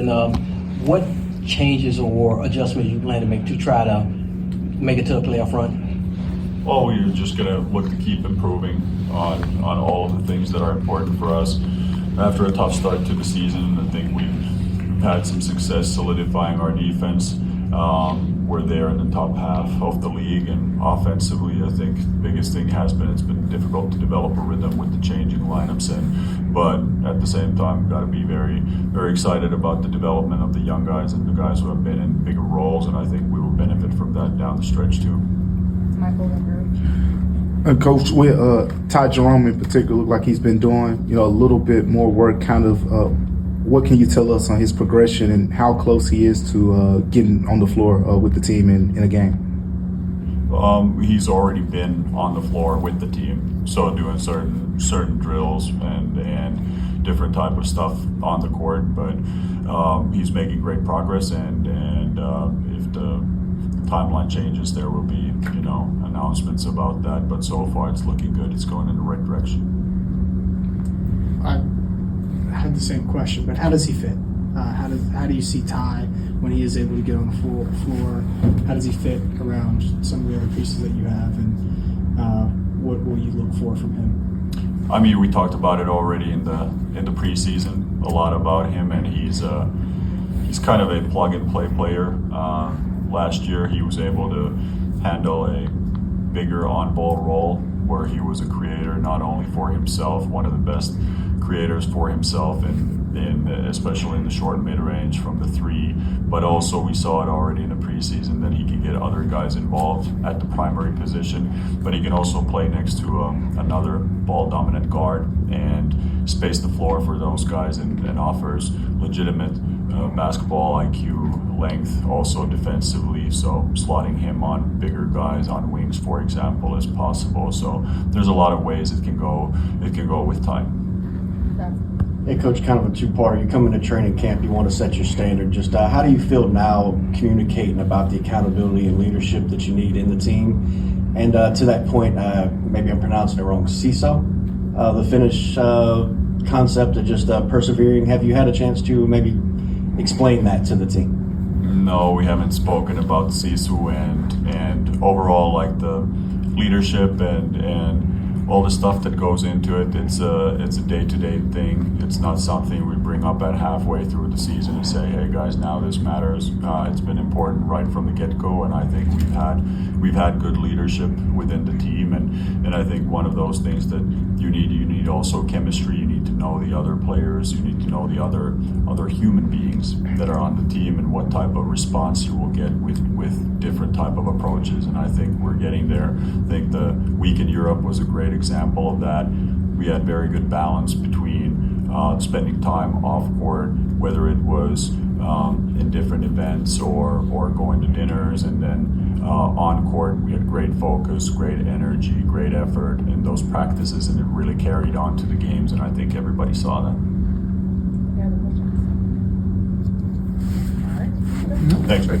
season. What changes or adjustments you plan to make to try to make it to the playoff run? Well, we're just going to look to keep improving on all of the things that are important for us. After a tough start to the season, I think we've had some success solidifying our defense. We're there in the top half of the league, and offensively, I think the biggest thing has been it's been difficult to develop a rhythm with the changing lineups in. But at the same time, we've got to be very, very excited about the development of the young guys and the guys who have been in bigger roles, and I think we will benefit from that down the stretch too. Michael Coach, with Ty Jerome in particular, look like he's been doing a little bit more work. Kind of, what can you tell us on his progression and how close he is to getting on the floor with the team in a game? He's already been on the floor with the team, so doing certain drills and different type of stuff on the court. But he's making great progress, and if the timeline changes, there will be announcements about that. But so far, it's looking good. It's going in the right direction. I had the same question, but how does he fit? How do you see Ty when he is able to get on the floor? How does he fit around some of the other pieces that you have, and what will you look for from him? I mean, we talked about it already in the preseason, a lot about him, and he's kind of a plug-and-play player. Last year, he was able to handle a bigger on-ball role where he was a creator not only for himself, one of the best creators for himself, especially in the short mid-range from the three, but also we saw it already in the preseason that he can get other guys involved at the primary position, but he can also play next to another ball-dominant guard and space the floor for those guys and offers legitimate basketball IQ, length, also defensively, so slotting him on bigger guys on wings, for example, is possible. So there's a lot of ways it can go with time. Hey, Coach, kind of a two-parter. You come into training camp, you want to set your standard. Just how do you feel now communicating about the accountability and leadership that you need in the team? And to that point, maybe I'm pronouncing it wrong, CISO, the Finnish concept of just persevering. Have you had a chance to maybe explain that to the team? No, we haven't spoken about Sisu and overall like the leadership and all the stuff that goes into it. It's a day-to-day thing. It's not something we bring up at halfway through the season and say, hey guys, now this matters. It's been important right from the get-go, and I think we've had good leadership within the team, and I think one of those things that you need also chemistry. You need to know the other players. You need to know the other human beings that are on the team and what type of response you will get with different type of approaches, and I think we're getting there. I think the week in Europe was a great example of that. We had very good balance between spending time off court, whether it was in different events or going to dinners, and then on court we had great focus, great energy, great effort in those practices, and it really carried on to the games, and I think everybody saw that. Any other questions? All right. Thanks, Rick.